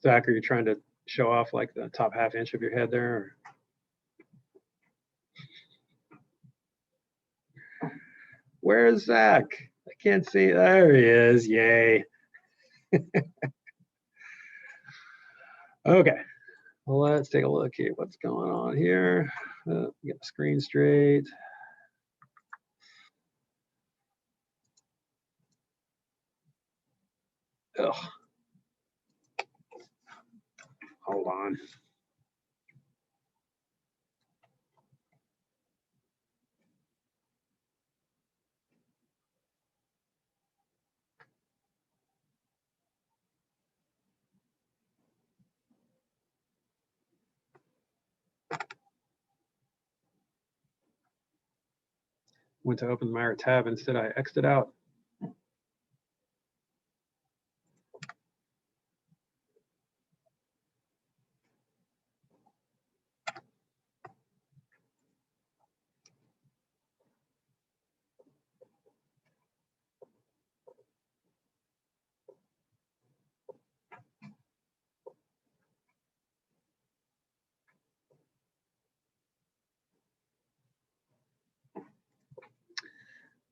Zach, are you trying to show off like the top half inch of your head there? Or? Where's Zach? I can't see. There he is. Yay. Okay. Well, let's take a look at what's going on here. Get the screen straight. Ugh. Hold on. Went to open my tab, instead I exited out.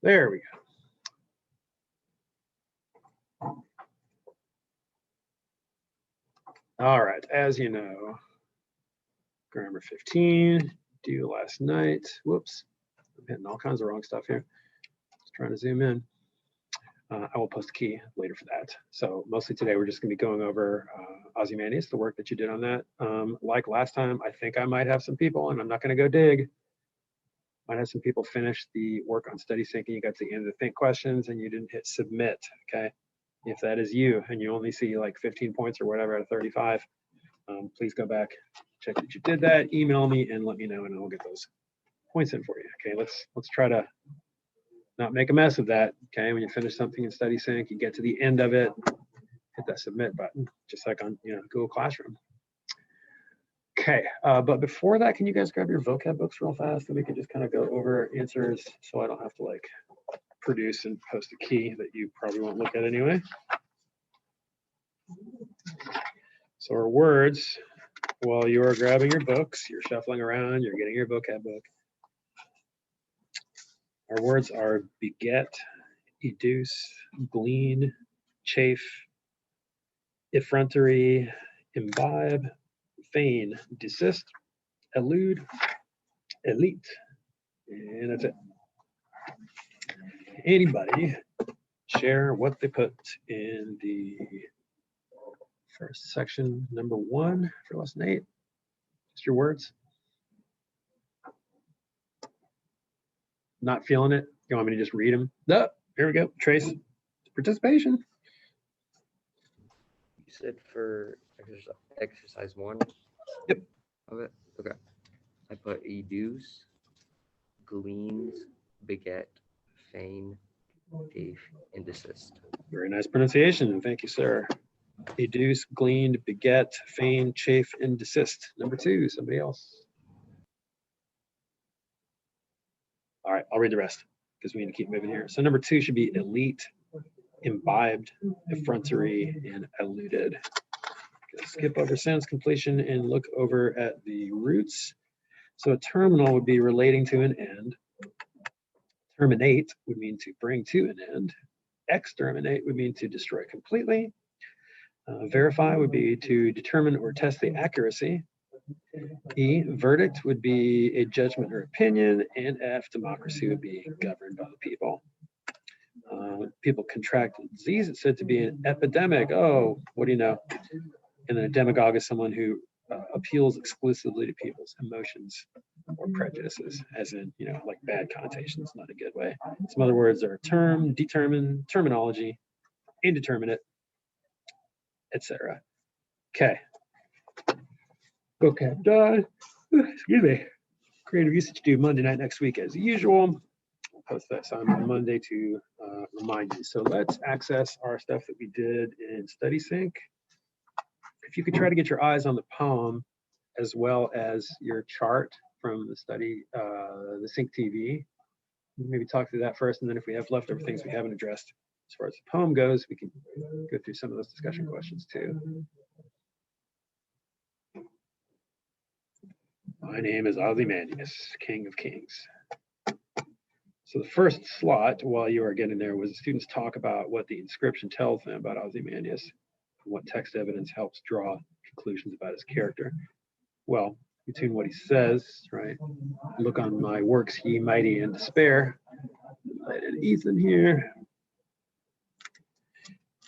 There we go. All right, as you know, grammar 15, due last night. Whoops, I'm hitting all kinds of wrong stuff here. Just trying to zoom in. I will post a key later for that. So mostly today, we're just gonna be going over Ozymandias, the work that you did on that. Like last time, I think I might have some people, and I'm not gonna go dig, might have some people finish the work on study sync and you got to the end of the think questions and you didn't hit submit, okay? If that is you and you only see like 15 points or whatever out of 35, please go back, check that you did that, email me and let me know and I'll get those points in for you, okay? Let's try to not make a mess of that, okay? When you finish something in study sync, you get to the end of it, hit that submit button, just like on Google Classroom. Okay, but before that, can you guys grab your vocab books real fast and we can just kind of go over answers so I don't have to like produce and post a key that you probably won't look at anyway. So our words, while you are grabbing your books, you're shuffling around, you're getting your vocab book. Our words are beget, educe, glean, chafe, effrontery, imbibe, feign, desist, elude, elite, and that's it. Anybody share what they put in the first section, number 1 for lesson 8? Just your words. Not feeling it? You want me to just read them? No, here we go. Trace participation. You said for exercise 1? Yep. Of it? Okay. I put educe, gleans, beget, feign, chafe, and desist. Very nice pronunciation. Thank you, sir. Educe, gleaned, beget, feign, chafe, and desist. Number 2, somebody else. All right, I'll read the rest because we need to keep moving here. So number 2 should be elite, imbibed, effrontery, and eluded. Skip over sentence completion and look over at the roots. So a terminal would be relating to an end. Terminate would mean to bring to an end. Exterminate would mean to destroy completely. Verify would be to determine or test the accuracy. E, verdict would be a judgment or opinion. And F, democracy would be governed by the people. When people contract disease, it's said to be an epidemic. Oh, what do you know? And then a demagogue is someone who appeals exclusively to people's emotions or prejudices, as in, like bad connotations, not a good way. Some other words are term, determine, terminology, indeterminate, etc. Okay. Okay, done. Excuse me. Creative usage due Monday night next week as usual. I'll post that on Monday to remind you. So let's access our stuff that we did in Study Sync. If you could try to get your eyes on the poem as well as your chart from the study, the Sync TV, maybe talk through that first, and then if we have leftover things we haven't addressed as far as the poem goes, we can go through some of those discussion questions too. My name is Ozymandias, King of Kings. So the first slot, while you are getting there, was the students talk about what the inscription tells them about Ozymandias, and what text evidence helps draw conclusions about his character. Well, between what he says, right? Look on my works, ye mighty in despair. And Ethan here.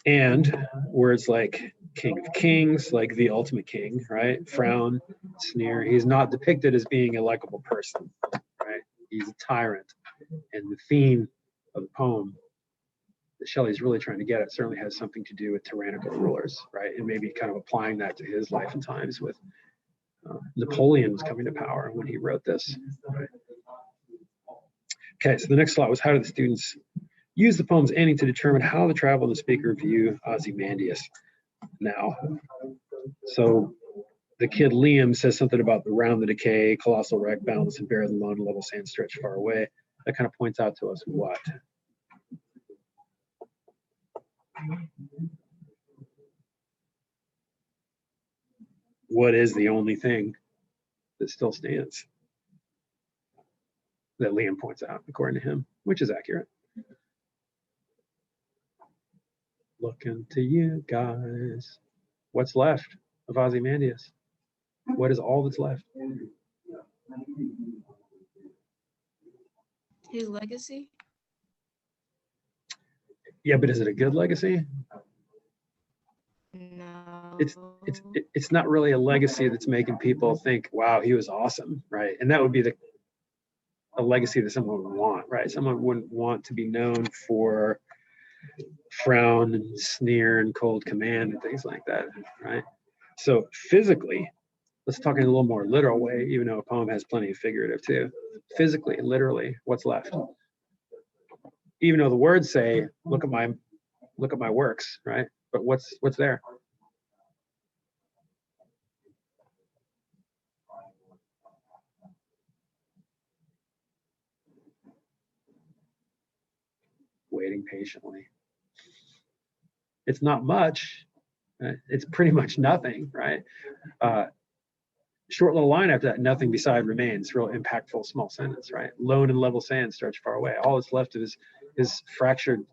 And words like King of Kings, like the ultimate king, right? Frown, sneer. He's not depicted as being a likable person, right? He's a tyrant. And the theme of the poem that Shelley's really trying to get at certainly has something to do with tyrannical rulers, right? And maybe kind of applying that to his life and times with Napoleon was coming to power when he wrote this, right? Okay, so the next slide was how do the students use the poem's ending to determine how the traveler and the speaker view Ozymandias now. So the kid Liam says something about the round the decay, colossal wreck, boundless and bare, the lone level sand stretched far away. That kind of points out to us what? What is the only thing that still stands? That Liam points out, according to him, which is accurate. Looking to you guys. What's left of Ozymandias? What is all that's left? His legacy? Yeah, but is it a good legacy? No. It's not really a legacy that's making people think, wow, he was awesome, right? And that would be a legacy that someone would want, right? Someone wouldn't want to be known for frown and sneer and cold command and things like that, right? So physically, let's talk in a little more literal way, even though a poem has plenty of figurative too. Physically, literally, what's left? Even though the words say, look at my works, right? But what's there? Waiting patiently. It's not much. Right? It's pretty much nothing, right? Short little line after that, nothing beside remains. Real impactful small sentence, right? Lone and level sand stretch far away. All that's left of his fractured,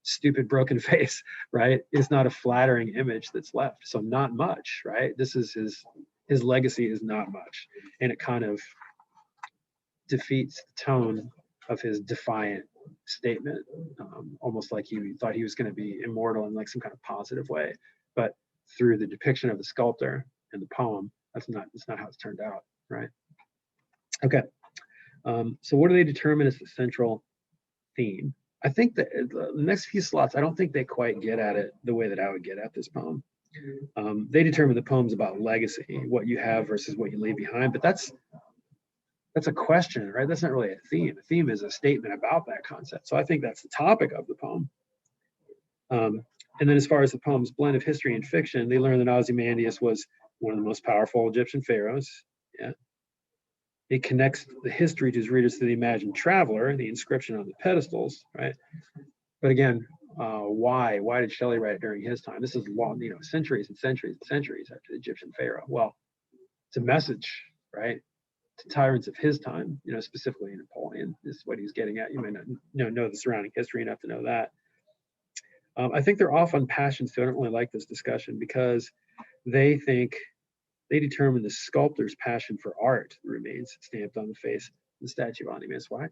stupid, broken face, right? Is not a flattering image that's left. So not much, right? This is his legacy is not much, and it kind of defeats the tone of his defiant statement, almost like he thought he was going to be immortal in like some kind of positive way, but through the depiction of the sculptor and the poem, that's not how it's turned out, right? Okay, so what do they determine as the central theme? I think that the next few slots, I don't think they quite get at it the way that I would get at this poem. They determine the poem's about legacy, what you have versus what you leave behind, but that's a question, right? That's not really a theme. A theme is a statement about that concept. So I think that's the topic of the poem. And then as far as the poem's blend of history and fiction, they learn that Ozymandias was one of the most powerful Egyptian pharaohs. Yeah. It connects the history to his readers to the imagined traveler, the inscription on the pedestals, right? But again, why? Why did Shelley write it during his time? This is long, centuries and centuries and centuries after the Egyptian pharaoh. Well, it's a message, right? To tyrants of his time, specifically Napoleon is what he's getting at. You may not know the surrounding history enough to know that. I think they're off on passions, so I don't really like this discussion because they think they determine the sculptor's passion for art remains stamped on the face of the statue of Ozymandias. Why?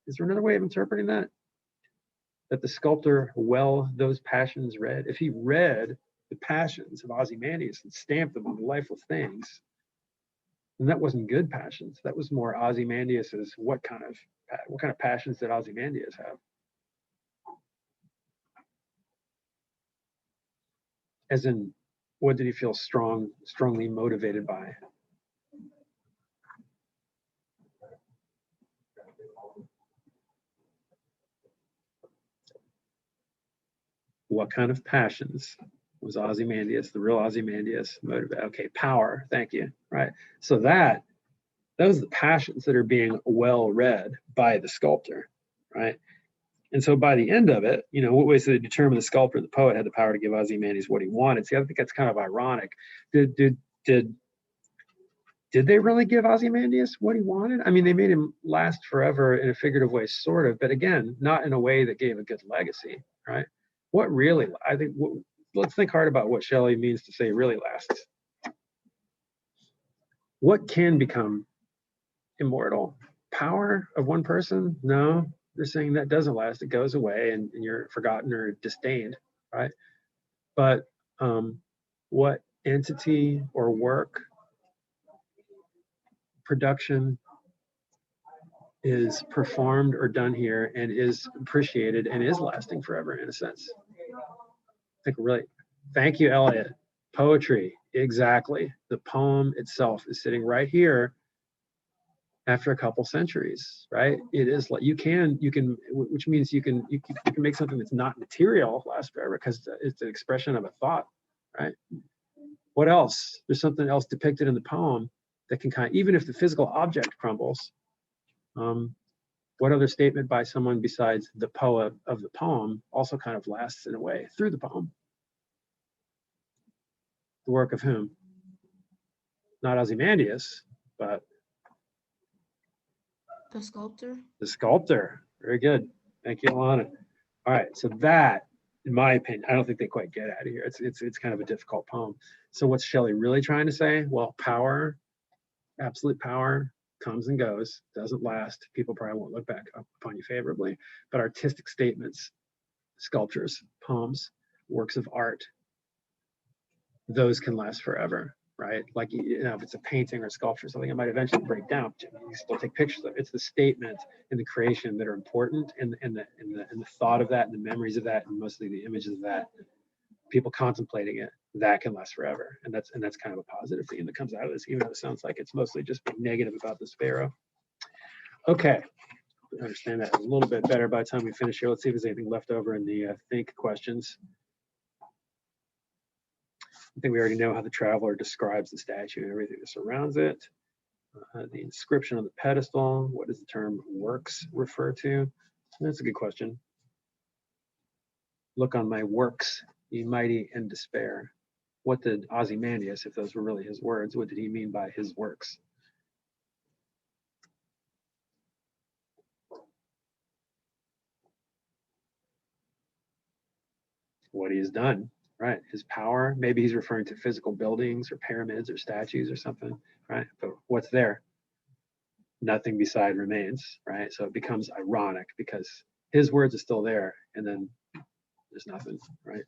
Is there another way of interpreting that? That the sculptor those passions read? If he read the passions of Ozymandias and stamped them on the lifeless things, and that wasn't good passions. That was more Ozymandias's. What kind of passions did Ozymandias have? As in, what did he feel strongly motivated by? What kind of passions was Ozymandias, the real Ozymandias, motivated? Okay, power. Thank you. Right. So those are the passions that are being well read by the sculptor, right? And so by the end of it, what ways did it determine the sculptor and the poet had the power to give Ozymandias what he wanted? See, I think that's kind of ironic. Did did they really give Ozymandias what he wanted? I mean, they made him last forever in a figurative way, sort of, but again, not in a way that gave a good legacy, right? What really, I think, let's think hard about what Shelley means to say really lasts. What can become immortal? Power of one person? No, they're saying that doesn't last. It goes away and you're forgotten or disdained, right? But what entity or work, production is performed or done here and is appreciated and is lasting forever in a sense? I think really, thank you, Elliot. Poetry, exactly. The poem itself is sitting right here after a couple centuries, right? It is like you can, which means you can make something that's not material last forever because it's an expression of a thought, right? What else? There's something else depicted in the poem that can kind of, even if the physical object crumbles, what other statement by someone besides the poet of the poem also kind of lasts in a way through the poem? The work of whom? Not Ozymandias, but The sculptor. the sculptor. Very good. Thank you, Alana. All right, so that, in my opinion, I don't think they quite get out of here. It's kind of a difficult poem. So what's Shelley really trying to say? Well, power, absolute power, comes and goes, doesn't last. People probably won't look back upon you favorably. But artistic statements, sculptures, poems, works of art, those can last forever, right? Like, you know, if it's a painting or a sculpture or something, it might eventually break down. But you still take pictures of it. It's the statement and the creation that are important, and the thought of that, and the memories of that, and mostly the images of that, people contemplating it, that can last forever. And that's kind of a positive theme that comes out of this, even though it sounds like it's mostly just negative about this pharaoh. Okay, I understand that a little bit better by the time we finish here. Let's see if there's anything left over in the think questions. I think we already know how the traveler describes the statue and everything that surrounds it. The inscription on the pedestal, what does the term works refer to? That's a good question. Look on my works, ye mighty in despair. What did Ozymandias, if those were really his words, what did he mean by his works? What he has done, right? His power, maybe he's referring to physical buildings or pyramids or statues or something, right? But what's there? Nothing beside remains, right? So it becomes ironic because his words are still there and then there's nothing, right?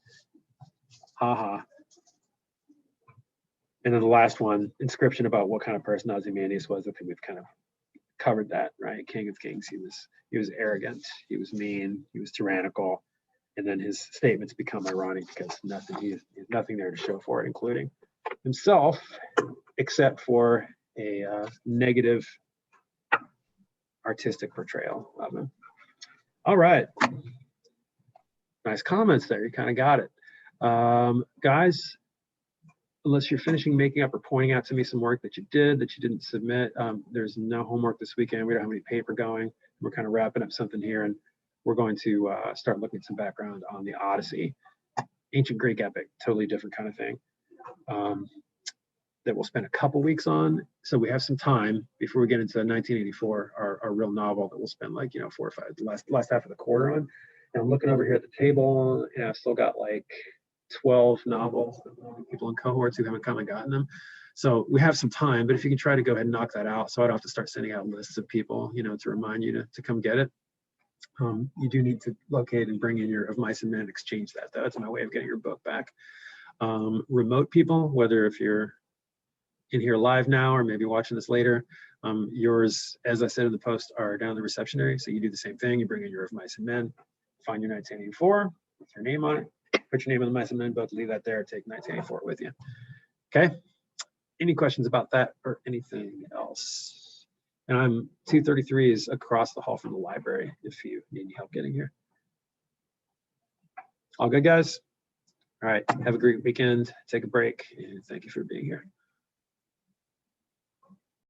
Ha ha. And then the last one, inscription about what kind of person Ozymandias was. I think we've kind of covered that, right? King of kings. He was arrogant, he was mean, he was tyrannical, and then his statements become ironic because he has nothing there to show for it, including himself, except for a negative artistic portrayal of him. All right, nice comments there. You kind of got it, guys. Unless you're finishing making up or pointing out to me some work that you didn't submit, there's no homework this weekend. We don't have any paper going. We're kind of wrapping up something here, and we're going to start looking at some background on the Odyssey, ancient Greek epic, totally different kind of thing, that we'll spend a couple weeks on. So we have some time before we get into 1984, our real novel that we'll spend 4 or 5, the last half of the quarter on. And I'm looking over here at the table, and I've still got 12 novels, people in cohorts who haven't come and gotten them. So we have some time, but if you can try to go ahead and knock that out, so I don't have to start sending out lists of people, to remind you to come get it. You do need to locate and bring in your Of Mice and Men, exchange that. That's my way of getting your book back. Remote people, whether if you're in here live now or maybe watching this later, yours, as I said in the post, are down in the reception area. So you do the same thing. You bring in your Of Mice and Men, find your 1984 with your name on it. Put your name on the Mice and Men book, leave that there, take 1984 with you. Okay? Any questions about that or anything else? And I'm 233 is across the hall from the library if you need any help getting here. All good, guys? All right, have a great weekend. Take a break, and thank you for being here.